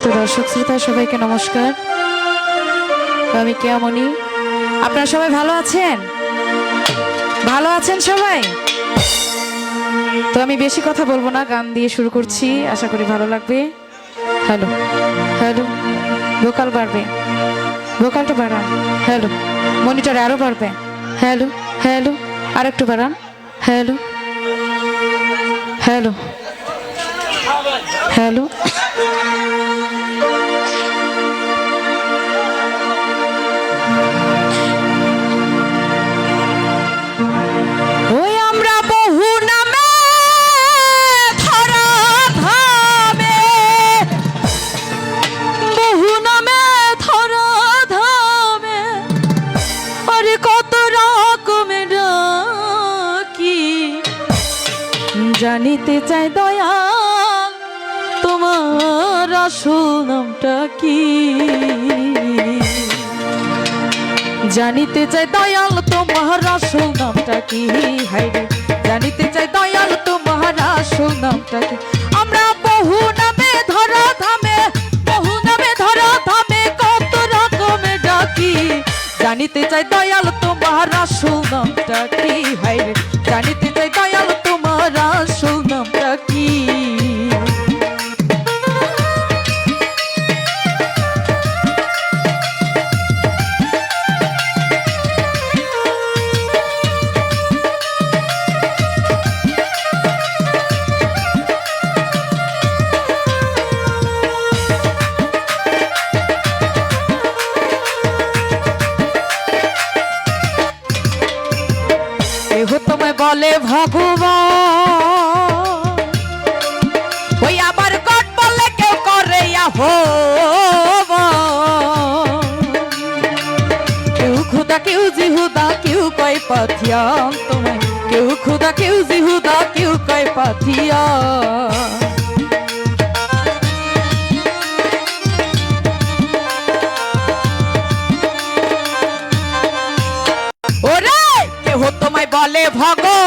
তো দর্শক শ্রোতা সবাইকে নমস্কার। আমি কেয়ামনি। আপনারা সবাই ভালো আছেন? ভালো আছেন সবাই? তো আমি বেশি কথা বলবো না, গান দিয়ে শুরু করছি, আশা করি ভালো লাগবে। হ্যালো হ্যালো, ভোকাল বাড়বে, ভোকালটা বাড়ান। হ্যালো, মনিটরে আরো বাড়বে। হ্যালো হ্যালো, আর একটু বাড়ান। Hello hello hello. ওই আমরা বহু নামে ধরা ধামে, বহু নামে ধরা ধামে, আরে কত রকমের কি জানিতে চাই দয়া তোমার আসল নামটা কি? জানিতে চাই দয়াল তোমার আসল নামটা কি? হাইরে জানিতে চাই দয়াল তোমার আসল নামটা কি? আমরা বহু নামে ধরা ধামে, বহু নামে ধরা ধামে, কত রকমের ডাকি। জানিতে চাই দয়াল তোমার আসল নামটা কি? হাইরে জানিতে চাই দয়াল তোমার আসল নামটা কি? তোমায় বলে ভগবান, ওই আবার গড বলে কেউ করে কেউ খুদা কেউ জিহুদা কেউ কয় পাথিয়ান। তোমায় কেউ খুদা কেউ জিহুদা কেউ কয় পাথিয়ান। ওরে কেহ তোমায় বলে ভগবান,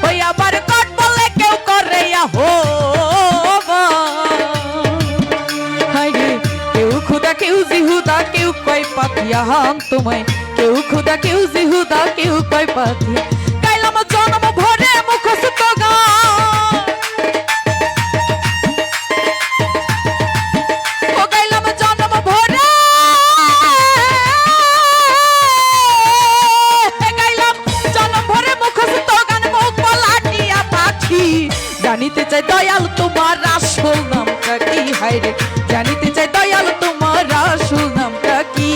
ওই আবার গড বলে কেউ করে কেউ খুদা কেউ জিহুদা কেউ কয় পাথিয়ান। তোমায় কেউ খুদা কেউ জিহুদা কেউ কয় পাথিয়ান। গাইলাম জন্ম ভরে মুখস্থ গান, ও গাইলাম জন্ম ভরে, গাইলাম জন্ম ভরে মুখস্থ গান, মুখ বলাটিয়া পাখি। জানিতে চাই দয়াল তোমার আসল নামটা কি? হায়রে জানিতে চাই দয়াল তোমার আসল নামটা কি?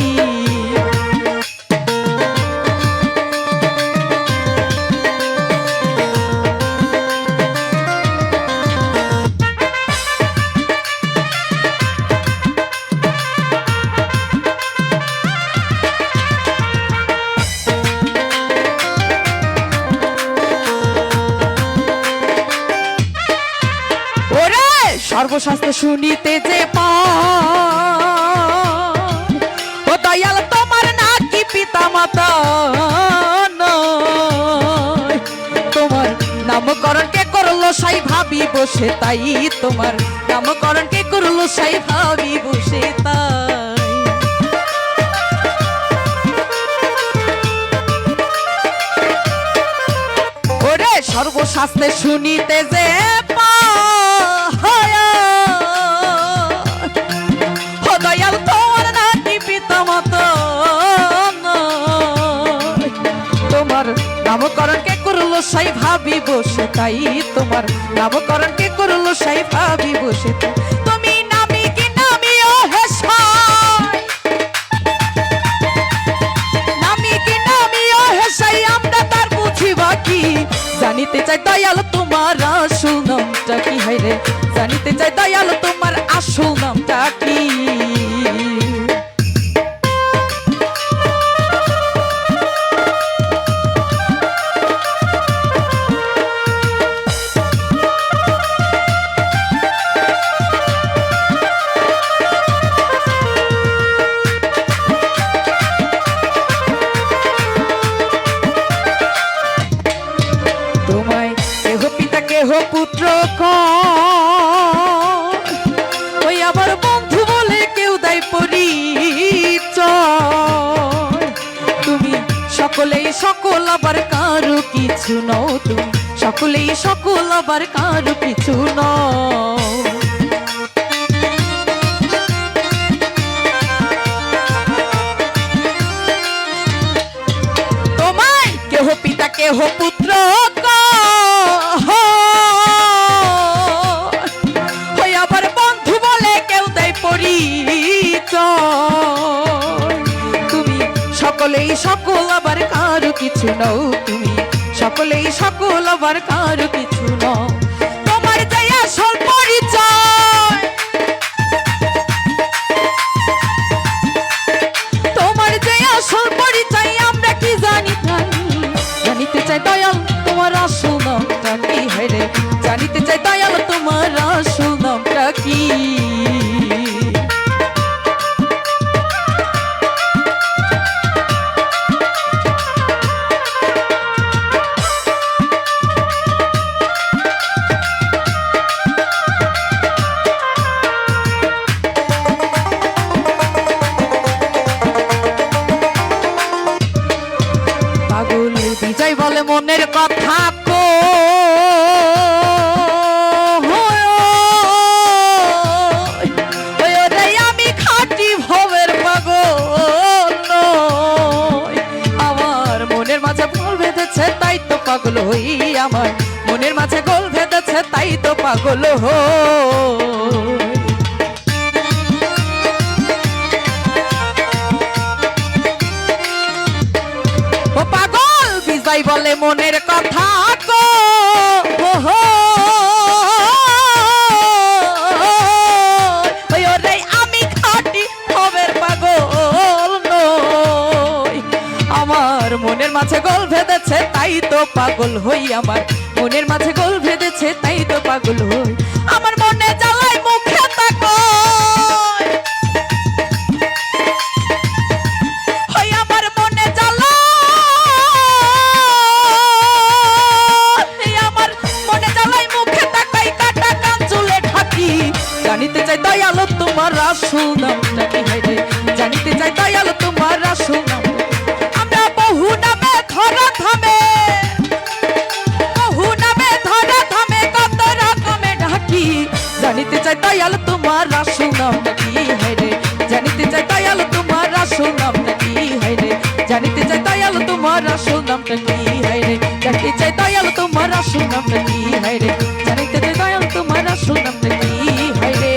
সর্বশাস্ত্র শুনিতে যে ও দয়াল তোমার নাকি পিতা মাতা তোমার নামকরণ কে করলো সাই ভাবি বসে তাই। তোমার নামকরণ কে করলো সাই ভাবি বসে তাই। ওরে সর্বশাস্ত্রে শুনিতে যে দয়াল তোমার নাকি পিতা মাতা তোমার নামকরণ কে করলো সাই ভাবি বসে তাই। তোমার নামকরণ কে করলো সাই ভাবি বসে তাই। তুমি নামি কি নামি ও হেসাই, নামি কি নামি ও হেসাই, আমরা তার বুঝিবা কি? জানিতে চাই দয়াল তোমার আসল নামটা কি? হায়রে জানিতে চাই দয়াল তোমার আসল নামটা কি? তোমায় কেহ পিতা কেহ পুত্র কয়, আবার কারো কিছু নও তুমি, সকলেই সকল আবার কারো কিছু নও। তোমায় কেহ পিতা কেহ পুত্র হই, আবার বন্ধু বলে কেউ দেয় পরিচয়। তুমি সকলেই সকল আবার কারো কিছু নও, তুমি সকলেই সকল আবার কারো কিছু নও। তোমার যে আসল পরিচয়, তোমার যে আসল পরিচয় আমরা কি জানি জানিতে চাই দয়াল তোমার আসল নামটা কি, হেরে জানিতে চাই দয়াল তোমার আসল নামটা কি। বিজয় বলে মনের কথা কো, আমি খাঁটি ভবের পাগল। আমার মনের মাঝে গোল বেঁধেছে তাই তো পাগল হই, আমার মনের মাঝে গোল বেঁধেছে তাই তো পাগল হই। ও পাগল বিজয় বলে মনের কথা কো, আমি খাঁটি ভবের পাগল নই। আমার মনের মাঝে গোল ভেদেছে তাই তো পাগল হই, আমার মনের মাঝে গোল ভেদেছে তাই তো পাগল হই। আমার মনে জ্বালায় মুখে তাকো, জানিতে চাই দয়াল তোমার আসল নামটা কি, হাইরে জানিতে চাই দয়াল তোমার আসল নাম। আমরা বহু নামে ধরা ধামে, বহু নামে ধরা ধামে কত রকমে ডাকি, জানিতে চাই দয়াল তোমার আসল নামটা কি, হাইরে জানিতে চাই দয়াল তোমার আসল নামটা কি, হাইরে জানিতে চাই দয়াল তোমার আসল নামটা কি, হাইরে জানিতে চাই দয়াল তোমার আসল নামটা কি, হাইরে জানিতে চাই দয়াল তোমার আসল নামটা কি, হাইরে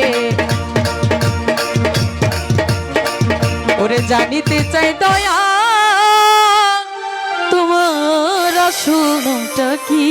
ওরে জানিতে চাই দয়া তোমার আসল নামটা কি।